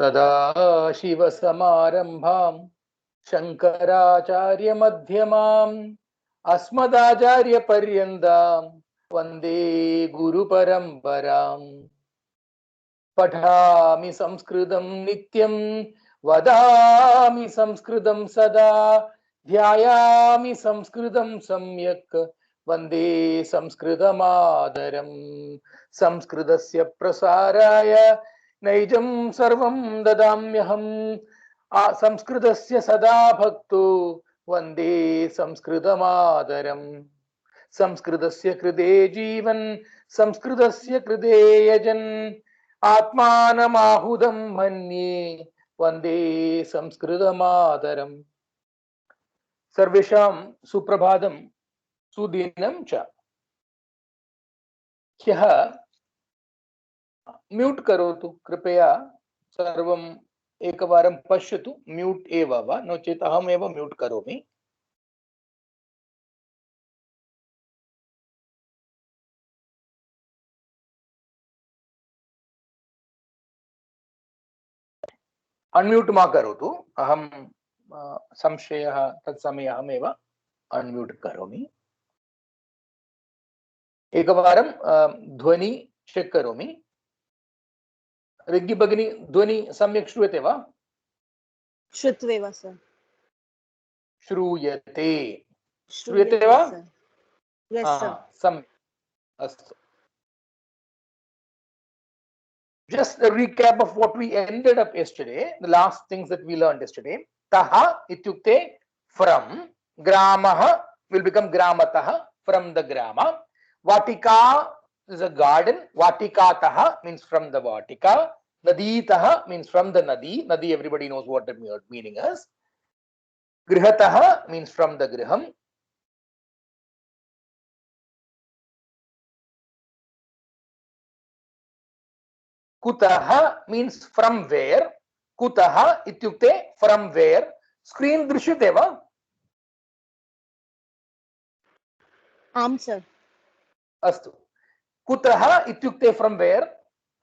सदाशिवसमारम्भां शङ्कराचार्यमध्यमाम् अस्मदाचार्यपर्यन्तां वन्दे गुरुपरम्पराम्। पठामि संस्कृतं नित्यं वदामि संस्कृतं सदा ध्यायामि संस्कृतं सम्यक् वन्दे संस्कृतमातरम्। संस्कृतस्य प्रसाराय नैजं सर्वं ददाम्यहम्। संस्कृतस्य सदा भक्तो वन्दे संस्कृतमातरम्। संस्कृतस्य कृते जीवन् संस्कृतस्य कृते यजन् आत्मानमाहुतं मन्ये वन्दे संस्कृतमातरम्। सर्वेषां सुप्रभातं सुदिनं च। ह्यः म्यूट् करोतु कृपया, सर्वम् एकवारं पश्यतु। म्यूट् एव वा, नो चेत् अहमेव म्यूट् करोमि। अनम्यूट मा करोतु, अहं संशयः तत्समये अहमेव अनम्यूट करोमि। एकवारं ध्वनि चेक् करोमि। रिग्गि भगिनी, ध्वनि सम्यक् श्रूयते वा? श्रुत्वेव सर। श्रूयते, श्रूयते वा? Yes sir. सम्यक्, अस्तु। Just a recap of what we ended up yesterday, the last things that we learned yesterday. Taha ityukte from, gramaha will become gramatah, from the grama. Vatika is a garden. Vatikataha means from the vatika. Naditaha means from the nadi. Nadi, everybody knows what the meaning is. Grihataha means from the griham. Kutaha means from where. Kutaha ityukte from where. Screen drishyate va? आम sir. अस्तु। कुतः इत्युक्ते from where.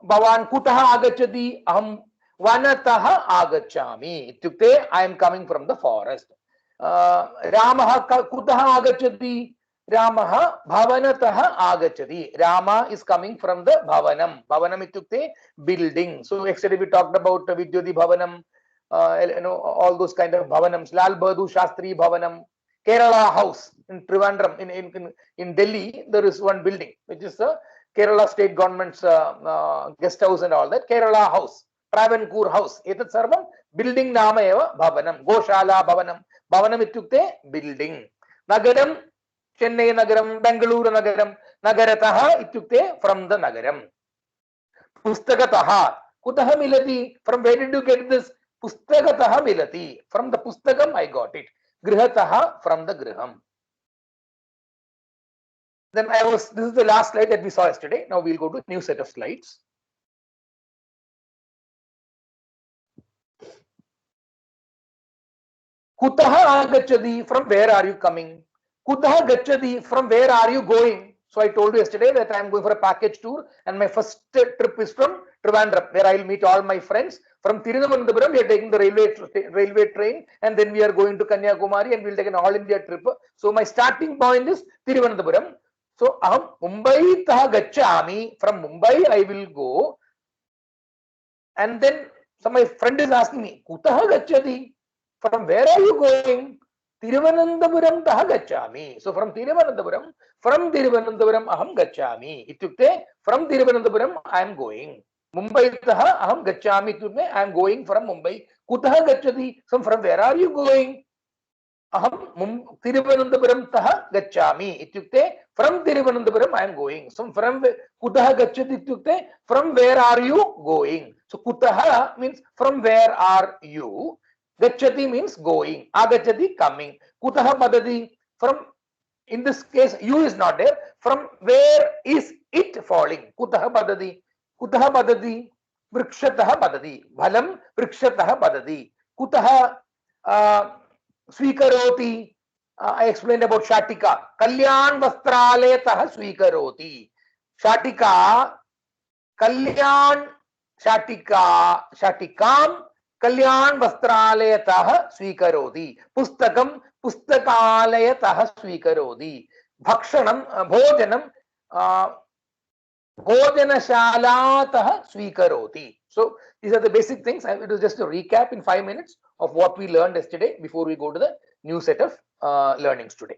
भवान् कुतः आगच्छति? अहं वनतः आगच्छामि इत्युक्ते I am coming from the forest. रामः कुतः आगच्छति? रामः भवनतः आगच्छति। Ram is coming from the भवनम। भवनम इत्युक्ते building. So yesterday we talked about Vidyoti Bhavanam, all those kind of bhavanams. Lal Bahadur Shastri Bhavanam, Kerala House in Trivandrum, in Delhi, there is one building which is the Kerala state government's guest house and all that. Kerala House, Travancore House. Etat sarvam building nama eva bhavanam. Goshala Bhavanam. Bhavanam ityukte building. Nagaram, Chennai Nagaram, Bengaluru Nagaram. Nagarataha ityukte from the Nagaram. Pustakataha. Kutaha milati. From where did you get this? Pustakataha milati. From the Pustakam I got it. Grihataha, from the griham. Then this is the last slide that we saw yesterday. Now we'll go to a new set of slides. Kutaha agacchati, from where are you coming? Kutaha gacchati, from where are you going? So I told you yesterday that I am going for a package tour, and my first trip is from Trivandrum, where I will meet all my friends. From Thiruvananthapuram, we are taking the railway train, and then we are going to Kanyakumari, and we'll take an all India trip. So my starting point is Thiruvananthapuram. So aham Mumbai tah gacchami. From Mumbai I will go, and then so my friend is asking me, Kutaha gacchati? From where are you going? Thiruvananthapuram tah gacchami. So from Thiruvananthapuram aham gacchami. Ityukte from Thiruvananthapuram I am going. Mumbai tah aham gacchami ityukte I am going from Mumbai. Kutaha gacchati? So from where are you going? Aham Thiruvananthapuram tah gacchami ityukte from Thiruvananthapuram I am going. So from Kutaha gacchati ityukte from where are you going? So Kutaha means from where are you? Gacchati means going. Agacchati coming. Kutaha padati, from, in this case you is not there. From where is it falling? Kutaha padati. Kutaha padati. Vrikshatah padati. Bhalam vrikshatah padati. Kutaha swikaroti. I explained about Shatika. Kalyan vastraletah swikaroti. Shatika, Kalyan, Shatikam, Kalyan Vastralayatah Swikarodi. Pustakam, Pustakalayatah Swikarodi. Bhakshanam, Bhojanam, Bhojanashalatah Swikaroti. So these are the basic things. It was just a recap in 5 minutes of what we learned yesterday before we go to the new set of learnings today.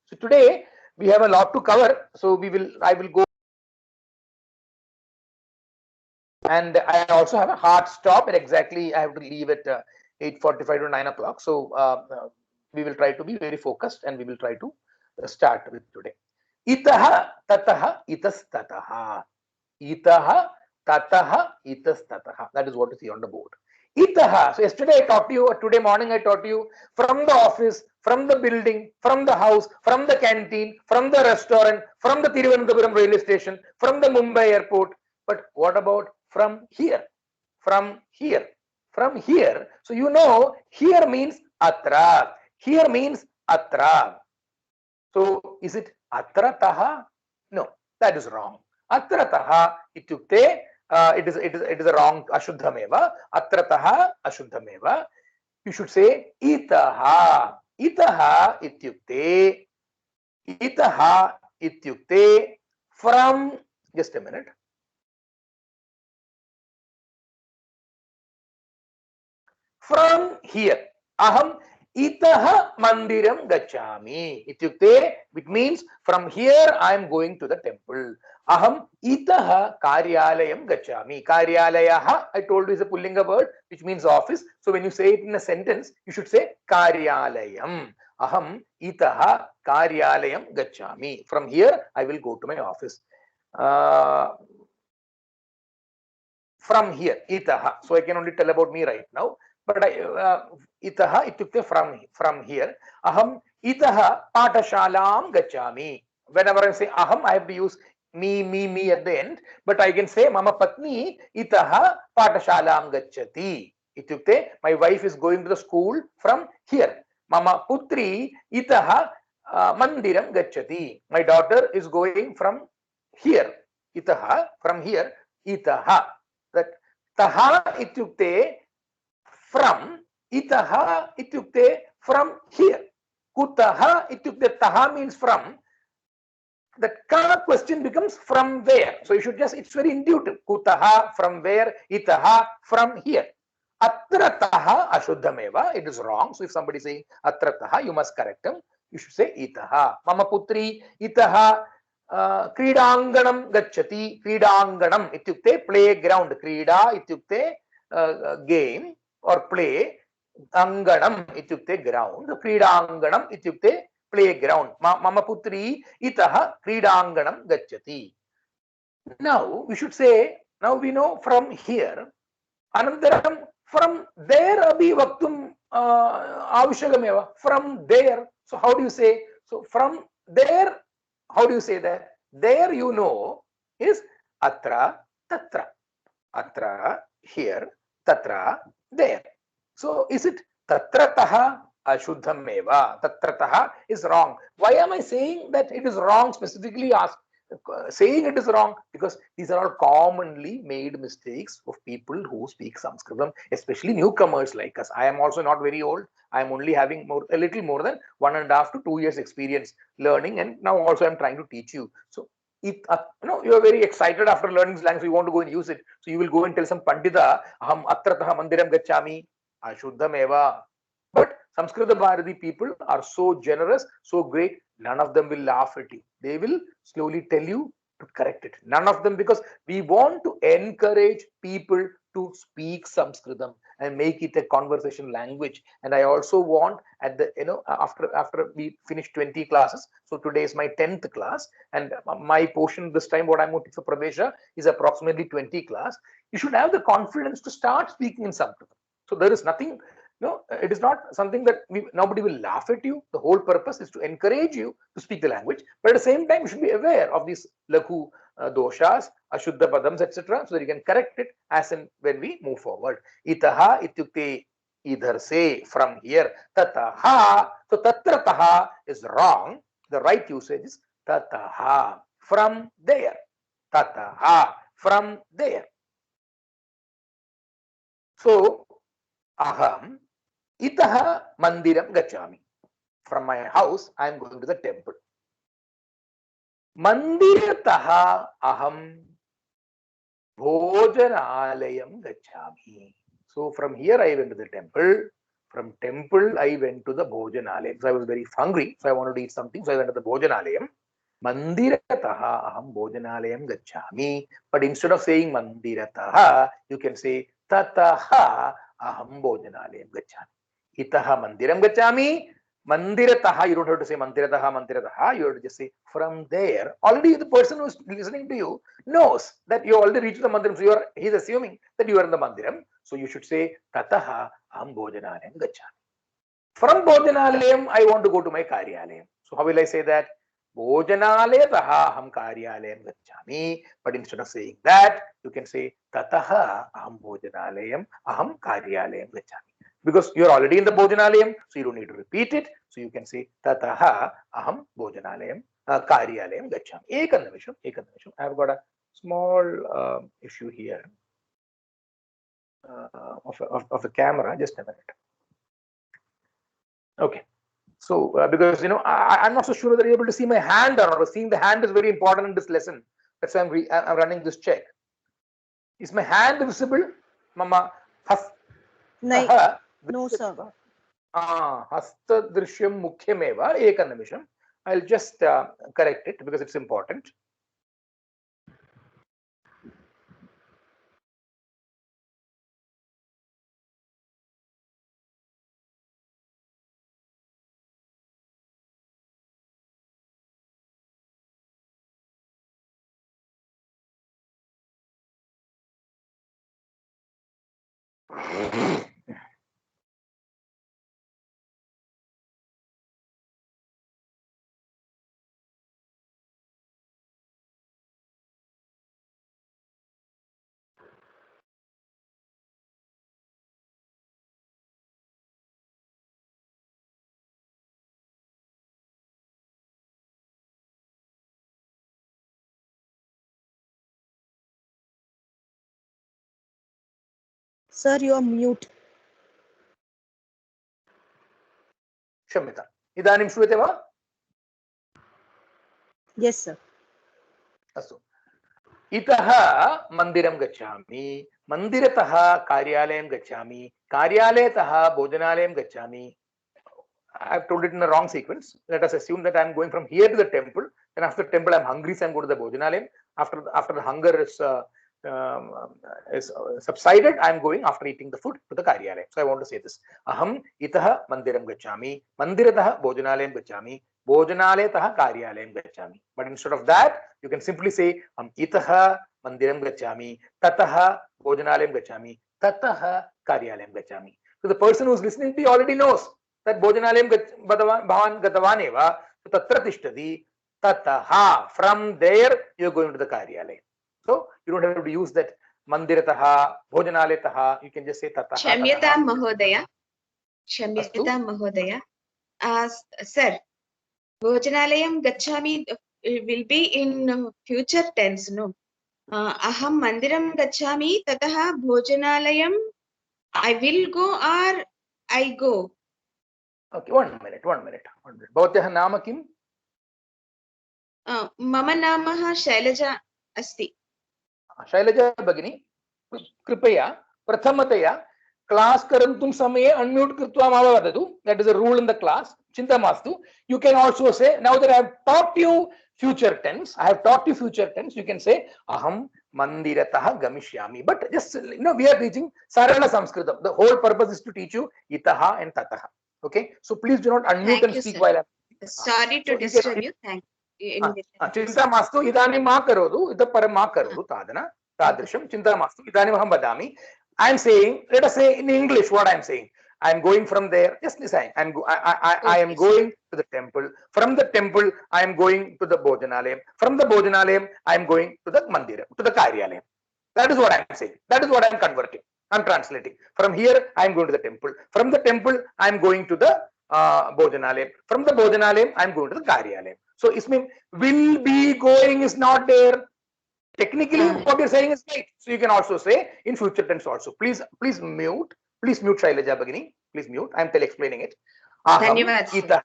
So today we have a lot to cover. So I will go, and I also have a hard stop at exactly, I have to leave at 8:45 to 9 o'clock. So we will try to be very focused, and we will try to start with today. Itaha tataha itastataha. Itaha tataha itastataha. That is what you see on the board. Itaha. So yesterday I taught you, today morning I taught you, from the office, from the building, from the house, from the canteen, from the restaurant, from the Thiruvananthapuram railway station, from the Mumbai airport. But what about from here? From here. From here. So you know, here means atra. Here means atra. So is it atrataha? No, that is wrong. Atrataha ityukte, it is a wrong ashuddhameva. Atrataha ashuddhameva. You should say itaha. Itaha ityukte from, just a minute. From here. Aham itaha mandiram gachami. Ityukte, it means from here I am going to the temple. Aham itaha karyalayam gachami. Karyalayaha, I told you, is a pullinga word which means office. So when you say it in a sentence, you should say karyalayam. Aham itaha karyalayam gachami. From here I will go to my office. From here, itaha. So I can only tell about me right now. But itaha ityukte from here. Aham itaha patashalam gachami. Whenever I say aham, I have to use me at the end. But I can say mama patni itaha patashalam gachati. Ityukte, my wife is going to the school from here. Mama putri itaha mandiram gachati. My daughter is going from here. Itaha, from here. Itaha. That taha ityukte from, itaha ityukte from here. Kutaha ityukte, taha means from. That ka question becomes from where. So you should just, it's very intuitive. Kutaha, from where, itaha, from here. Atrataha ashuddhameva, it is wrong. So if somebody is saying atrataha, you must correct him. You should say itaha. Mama putri itaha क्रीडांगणम गच्छति. क्रीडांगणम इत्युक्ते playground. क्रीडा इत्युक्ते game or play. अंगणम इत्युक्ते ground. क्रीडांगणम इत्युक्ते playground. मम पुत्री इतः क्रीडांगणम गच्छति. Now we should say, now we know from here. Anantaram from there abhi vaktum avashyakamev. From there. So how do you say? So from there, how do you say that? There, you know, is atra, tatra. Atra, here, tatra, there. So is it tatrataha ashuddhameva? Tatrataha is wrong. Why am I saying that it is wrong, specifically saying it is wrong? Because these are all commonly made mistakes of people who speak Sanskritam, especially newcomers like us. I am also not very old. I am only having a little more than 1.5 to 2 years experience learning, and now also I am trying to teach you. So you are very excited after learning this language, so you want to go and use it. So you will go and tell some pandita, aham atrataha mandiram gachami, ashuddhameva. But Samskrita Bharati people are so generous, so great, none of them will laugh at you. They will slowly tell you to correct it. None of them, because we want to encourage people to speak Sanskritam and make it a conversation language. And I also want at the, after we finish 20 classes, so today is my 10th class, and my portion this time, what I'm going to teach for Pravesha is approximately 20 class. You should have the confidence to start speaking in Sanskritam. So there is nothing, no, it is not something that nobody will laugh at you. The whole purpose is to encourage you to speak the language, but at the same time, you should be aware of these laghu doshas, ashuddha padams, etc., so that you can correct it as and when we move forward. Itaha ityukte, either say from here. Tataha, so tatrataha is wrong. The right usage is tataha, from there. Tataha, from there. So, aham itaha mandiram gachami. From my house, I am going to the temple. Mandirataha aham bhojanalayam gachami. So from here I went to the temple. From temple I went to the bhojanalayam. So I was very hungry, so I wanted to eat something. So I went to the bhojanalayam. Mandirataha aham bhojanalayam gachami. But instead of saying mandirataha, you can say tataha aham bhojanalayam gachami. Itaha mandiram gachami. Mandirataha, you don't have to say mandirataha, mandirataha. You have to just say from there. Already the person who is listening to you knows that you already reached the mandiram. So he's assuming that you are in the mandiram. So you should say tataha aham bhojanalayam gachami. From bhojanalayam, I want to go to my karyalayam. So how will I say that? Bhojanalayataha aham karyalayam gachami. But instead of saying that, you can say tataha aham bhojanalayam aham karyalayam gachami. Because you're already in the bhojanalayam, so you don't need to repeat it. So you can say tataha aham bhojanalayam karyalayam gachami. Ekam nimisham. I have got a small issue here of the camera. Just a minute. Okay. So, because I'm not so sure whether you're able to see my hand or not. Seeing the hand is very important in this lesson. That's why I'm running this check. Is my hand visible, Mama? No, sir. Hasta drishyam mukhyameva ekam nimisham. I'll just correct it because it's important. Sir, you are mute. Shamita. Idanim shruyate va? Yes, sir. Astu. Itaha mandiram gachami. Mandirataha karyalayam gachami. Karyalayataha bhojanalayam gachami. I've told it in the wrong sequence. Let us assume that I'm going from here to the temple. Then after the temple, I'm hungry, so I'm going to the bhojanalayam. After the hunger is subsided, I'm going after eating the food to the karyalayam. So I want to say this: Aham itaha mandiram gachami. Mandirataha bhojanalayam gachami. Bhojanaletaha karyalayam gachami. But instead of that, you can simply say itaha mandiram gachami. Tataha bhojanalayam gachami. Tataha karyalayam gachami. So the person who's listening to you already knows that bhojanalayam bhavan gatavaneva, so tatra tishtati, tataha, from there you're going to the karyalayam. So you don't have to use that mandirataha, bhojanaletaha, you can just say tataha. Shamyatam Mahodaya. Sir, bhojanalayam gachami will be in future tense, no? Aham mandiram gachami, tataha bhojanalayam I will go or I go. Okay, one minute. Bhavataha nama kim? Mama namaha Shailaja asti. Shailaja Bhagini, Kripaya, Prathamataya, class karantum samaye unmute krutva mava vadatu. That is a rule in the class. Chinta mastu. You can also say, now that I have taught you future tense, you can say, aham mandirataha gamishyami. But just, we are teaching Sarala Sanskritam. The whole purpose is to teach you itaha and tataha. Okay? So please do not unmute and speak while I'm. Sorry to disturb you. Thank you. Chinta mastu idani ma karodu, ita param ma karodu, tadana, tadrisham, chinta mastu, idani aham vadami. I am saying, let us say in English what I am saying. I am going from there, just listen, I am going to the temple. From the temple, I am going to the Bhojanalayam. From the Bhojanalayam, I am going to the Mandiram, to the Karyalayam. That is what I am saying. That is what I am converting. I am translating. From here, I am going to the temple. From the temple, I am going to the Bhojanalayam. From the Bhojanalayam, I am going to the Karyalayam. So, isme will be going is not there. Technically, what you're saying is right. So you can also say in future tense also. Please mute. Please mute Shailaja Bhagini. Please mute. I'm explaining it. धन्यवाद sir.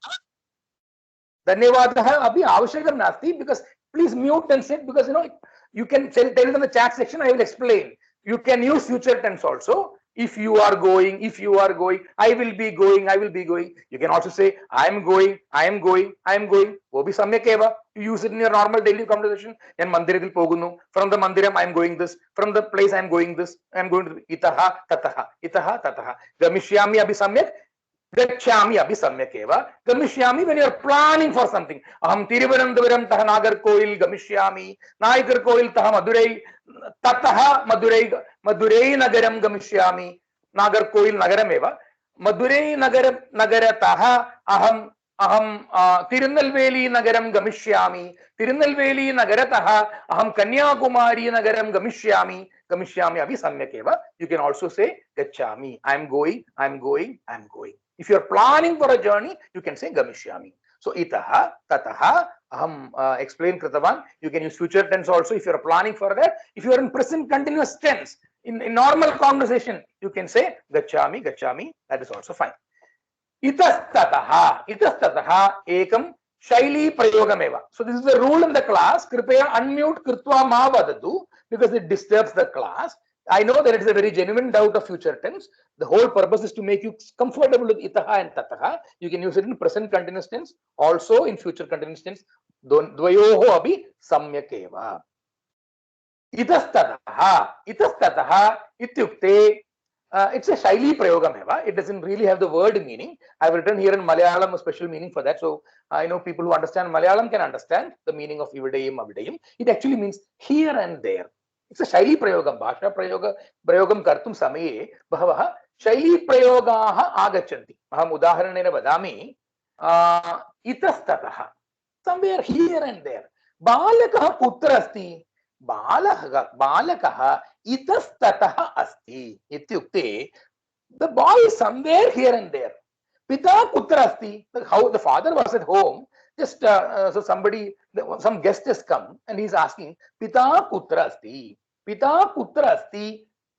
धन्यवादः अपि आवश्यकं नास्ति, because please mute and sit, because you can tell it in the chat section. I will explain. You can use future tense also. If you are going, I will be going, You can also say I am going. वो भी सम्यक् एव. You use it in your normal daily conversation. ഞാൻ മന്ദിരത്തിൽ പോകുന്നു. From the mandiram I am going this. From the place I am going this. I am going to itah tatah. Gamishyami abhi samyak. Gacchami abhi samyak eva. Gamishyami when you are planning for something. Aham Thiruvananthapuram tah Nagarkoil gamishyami. Nagarkoil tah Madurai. Tatah Madurai nagaram gamishyami. Nagarkoil nagaram eva. Madurai nagaratah aham Tirunelveli nagaram gamishyami. Tirunelveli nagaratah aham Kanyakumari nagaram gamishyami. Gamishyami abhi samyak eva. You can also say gacchami. I am going. If you are planning for a journey, you can say gamishyami. So itaha tataha aham explain kritavan. You can use future tense also if you are planning for that. If you are in present continuous tense, in normal conversation, you can say gacchami. That is also fine. Itastataha ekam shaili prayogameva. So this is the rule in the class. Kripaya unmute kritva ma vadatu, because it disturbs the class. I know that it is a very genuine doubt of future tense. The whole purpose is to make you comfortable with itaha and tataha. You can use it in present continuous tense, also in future continuous tense. Dvayoho abhi samyak eva. Itastataha ityukte. It's a shaili prayogam eva. It doesn't really have the word meaning. I've written here in Malayalam a special meaning for that. So I know people who understand Malayalam can understand the meaning of ividayim avidayim. It actually means here and there. It's a shaili prayogam. Bhasha prayogam kartum samaye bahavaha shaili prayogaha agachanti. Aham udaharanena vadami itastataha. Somewhere here and there. Balakaha putra asti. Balakaha itastataha asti. Ityukte, the boy is somewhere here and there. Pita putra asti. How the father was at home. Just so some guest has come and he's asking, Pita putra asti.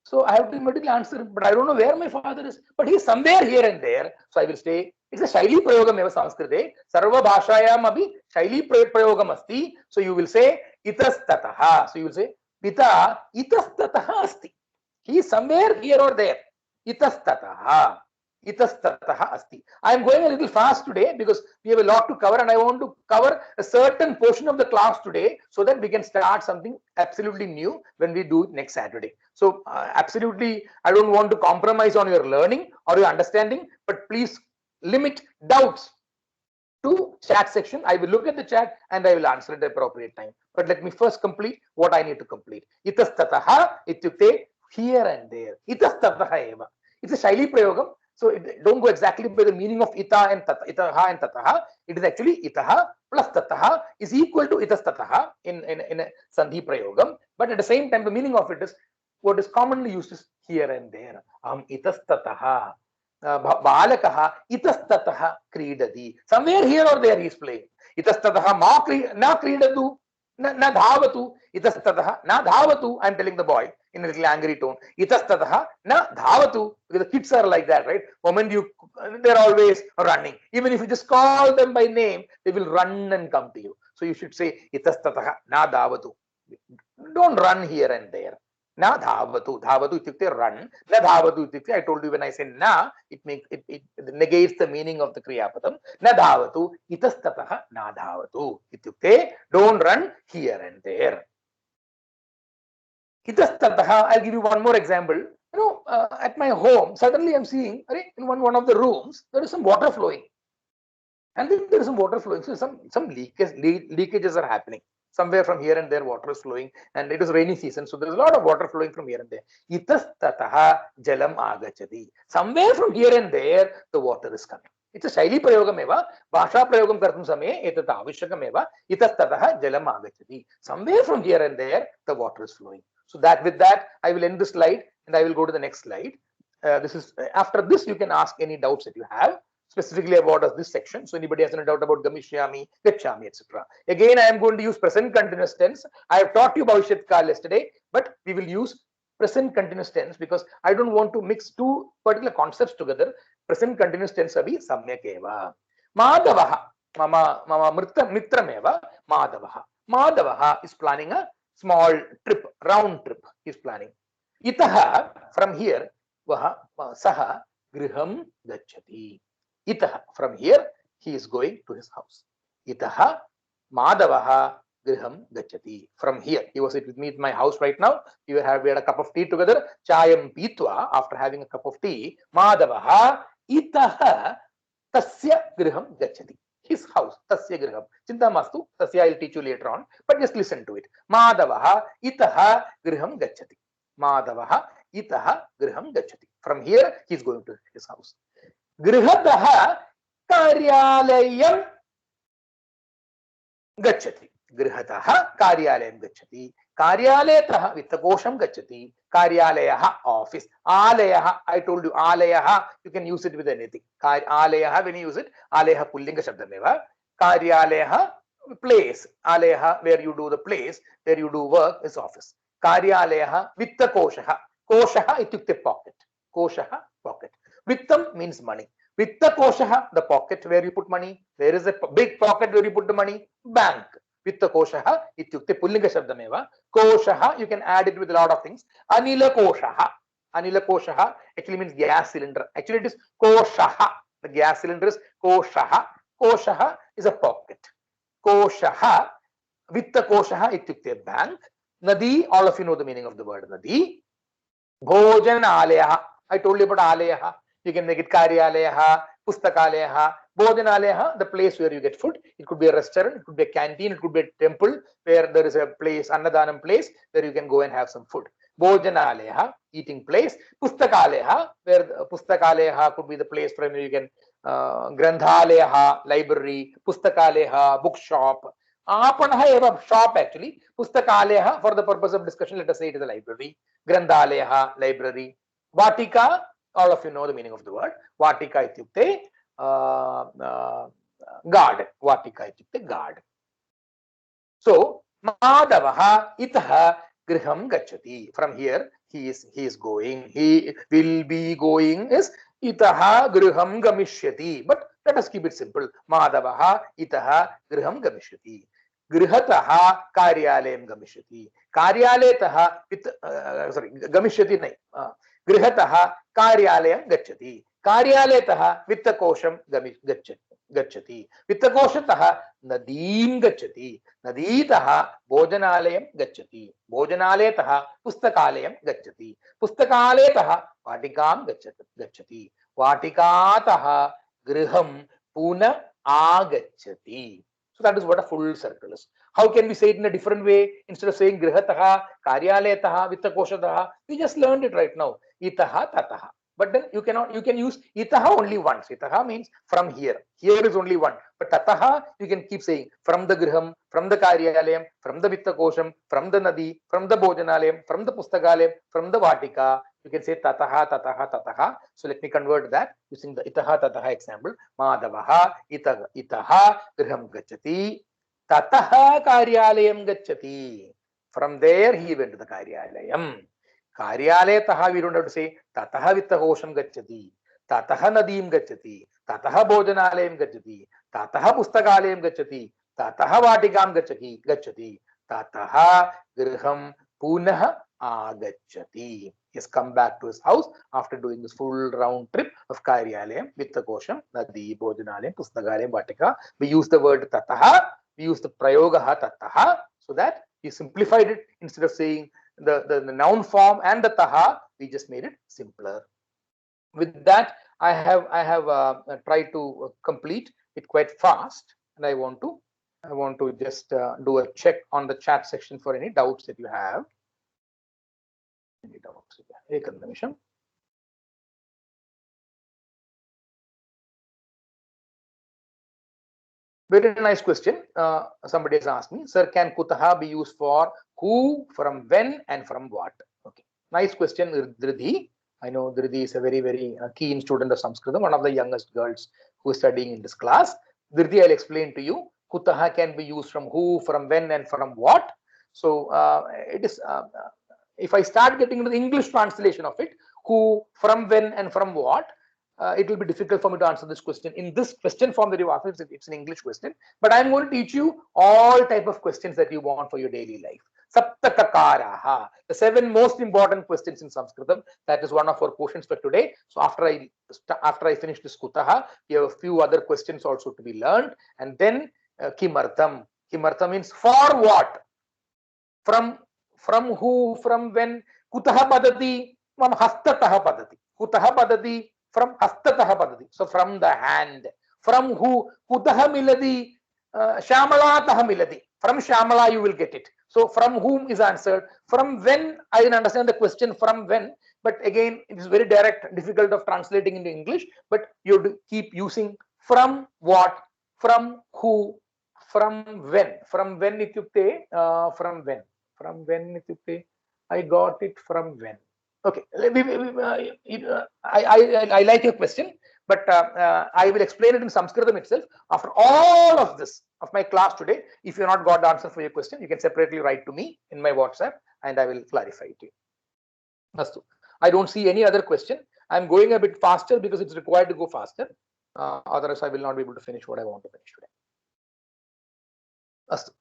So I have to immediately answer, but I don't know where my father is. But he's somewhere here and there. So I will say, it's a shaili prayogam eva Sanskrite. Sarva bhashayam abhi shaili prayogam asti. So you will say itastataha. So you will say Pita itastataha asti. He is somewhere here or there. Itastataha asti. I am going a little fast today because we have a lot to cover and I want to cover a certain portion of the class today so that we can start something absolutely new when we do it next Saturday. So absolutely, I don't want to compromise on your learning or your understanding, but please limit doubts to chat section. I will look at the chat and I will answer at the appropriate time. But let me first complete what I need to complete. Itastataha ityukte, here and there. Itastataha eva. It's a shaili prayogam. So don't go exactly by the meaning of itaha and tataha. It is actually itaha plus tataha is equal to itastataha in a sandhi prayogam. But at the same time, the meaning of it is what is commonly used is here and there. Itastataha. Balakaha itastataha kridati. Somewhere here or there he is playing. Itastataha na kridatu. Na dhavatu. Itastataha na dhavatu. I am telling the boy in a little angry tone. Itastataha na dhavatu. Because the kids are like that, right? Moment they're always running. Even if you just call them by name, they will run and come to you. So you should say itastataha na dhavatu. Don't run here and there. Na dhavatu. Dhavatu ityukte run. Na dhavatu ityukte, I told you when I say na, it negates the meaning of the kriyapadam. Na dhavatu itastataha na dhavatu ityukte, don't run here and there. Itastataha, I'll give you one more example. At my home, suddenly I'm seeing in one of the rooms there is some water flowing, and then there is some water flowing. So some leakages are happening. Somewhere from here and there, water is flowing, and it is rainy season, so there is a lot of water flowing from here and there. Itastataha jalam agachati. Somewhere from here and there, the water is coming. It's a shaili prayogam eva. Bhasha prayogam kartum samaye etata avashyakam eva. Itastataha jalam agachati. Somewhere from here and there, the water is flowing. So with that, I will end the slide and I will go to the next slide. After this, you can ask any doubts that you have. specifically about this section. So anybody has any doubt about Gamishyami, Gachami, etc. Again, I am going to use present continuous tense. I have taught you Bhavishyat Kal yesterday, but we will use present continuous tense because I don't want to mix two particular concepts together. Present continuous tense abhi samyak eva. Madavaha, mama mitrameva, Madavaha. Madavaha is planning a small trip, round trip. He is planning. Itaha, from here, vaha saha griham gacchati. Itaha, from here, he is going to his house. Itaha Madavaha griham gacchati. From here, he was with me at my house right now. We had a cup of tea together. Chayam pitva, after having a cup of tea. Madavaha itaha tasya griham gacchati. His house, tasya griham. Chinta mastu, tasya I will teach you later on, but just listen to it. Madavaha itaha griham gacchati. Madavaha itaha griham gacchati. From here, he is going to his house. Grihataha karyalayam gacchati. Grihataha karyalayam gacchati. Karyalayataha vittakosham gacchati. Karyalayaha office. Alayaha, I told you alayaha, you can use it with anything. Alayaha, when you use it, alayaha pullinga shabdameva. Karyalayaha, place. Alayaha, where you do the place, where you do work, is office. Karyalayaha vittakoshaha. Koshaha ityukte pocket. Koshaha, pocket. Vittam means money. Vittakoshaha, the pocket where you put money. There is a big pocket where you put the money. Bank. Vittakoshaha ityukte pullinga shabdameva. Koshaha, you can add it with a lot of things. Anila koshaha. Anila koshaha actually means gas cylinder. Actually, it is koshaha. The gas cylinder is koshaha. Koshaha is a pocket. Koshaha, vittakoshaha ityukte bank. Nadi, all of you know the meaning of the word Nadi. Bhojanalayaha. I told you about alayaha. You can make it karyalayaha, pustakalayaha, bhojanalayaha, the place where you get food. It could be a restaurant, it could be a canteen, it could be a temple where there is a place, Annadanam place, where you can go and have some food. Bhojanalayaha, eating place. Pustakalayaha, where pustakalayaha could be the place where you can grandhalayaha, library, pustakalayaha, bookshop. Apanaha eva shop actually. Pustakalayaha, for the purpose of discussion, let us say it is a library. Grandhalayaha, library. Vatika, all of you know the meaning of the word. Vatika ityukte garden. Vatika ityukte garden. So Madavaha itaha griham gacchati. From here he is going. He will be going is itaha griham gamishyati. But let us keep it simple. Madavaha itaha griham gamishyati. Grihataha karyalayam gamishyati. Karyalayataha gamishyati nahi. Grihataha karyalayam gacchati. Karyalayataha vittakosham gacchati. Vittakoshataha nadim gacchati. Naditaha bhojanalayam gacchati. Bhojanaletaha pustakalayam gacchati. Pustakalayataha vatikam gacchati. Vatikataha griham puna agacchati. So that is what a full circle is. How can we say it in a different way? Instead of saying grihataha, karyalayataha, vittakoshataha, we just learned it right now. Itaha, tataha. But then you can use itaha only once. Itaha means from here. Here is only one. But tataha, you can keep saying from the griham, from the karyalayam, from the vittakosham, from the nadi, from the bhojanalayam, from the pustakalayam, from the vatika. You can say tataha, tataha, tataha. So let me convert that using the itaha, tataha example. Madavaha, itaha, griham gacchati. Tataha karyalayam gacchati. From there he went to the karyalayam. Karyalayataha, we don't have to say tataha vittakosham gacchati. Tataha nadim gacchati. Tataha bhojanalayam gacchati. Tataha pustakalayam gacchati. Tataha vatikam gacchati. Tataha griham punah agacchati. He has come back to his house after doing this full round trip of Karyalayam, Vittakosham, Nadi, Bhojanalayam, Pustakalayam, Vatika. We use the word tataha, we use the prayogaha tataha, so that we simplified it. Instead of saying the noun form and the taha, we just made it simpler. With that, I have tried to complete it quite fast, and I want to just do a check on the chat section for any doubts that you have. Any doubts? Ekam nimisham. Very nice question. Somebody has asked me, sir, can kutaha be used for who, from when, and from what? Okay, nice question, Dridhi. I know Dhriti is a very keen student of Sanskritam, one of the youngest girls who is studying in this class. Dhriti, I'll explain to you. Kutaha can be used from who, from when, and from what. So it is. If I start getting into the English translation of it, who, from when, and from what, it will be difficult for me to answer this question in this question form that you asked. It's an English question, but I'm going to teach you all type of questions that you want for your daily life. Saptakakaraha, the 7 most important questions in Sanskritam. That is one of our portions for today. So after I finish this Kutaha, we have a few other questions also to be learned, and then Kimartham. Kimartham means for what, from who, from when. Kutaha padati, from hastataha padati. Kutaha padati, from hastataha padati. So from the hand. From who? Kutaha miladi, Shyamala miladi. From Shyamala you will get it. So from whom is answered. From when, I can understand the question from when, but again it is very direct, difficult of translating into English, but you have to keep using from what, from who, from when. From when ityukte, from when. From when ityukte, I got it from when. Okay, I like your question, but I will explain it in Sanskritam itself. After all of this of my class today, if you have not got the answer for your question, you can separately write to me in my WhatsApp and I will clarify it to you. Astu. I don't see any other question. I'm going a bit faster because it's required to go faster. Otherwise, I will not be able to finish what I want to finish today. Astu.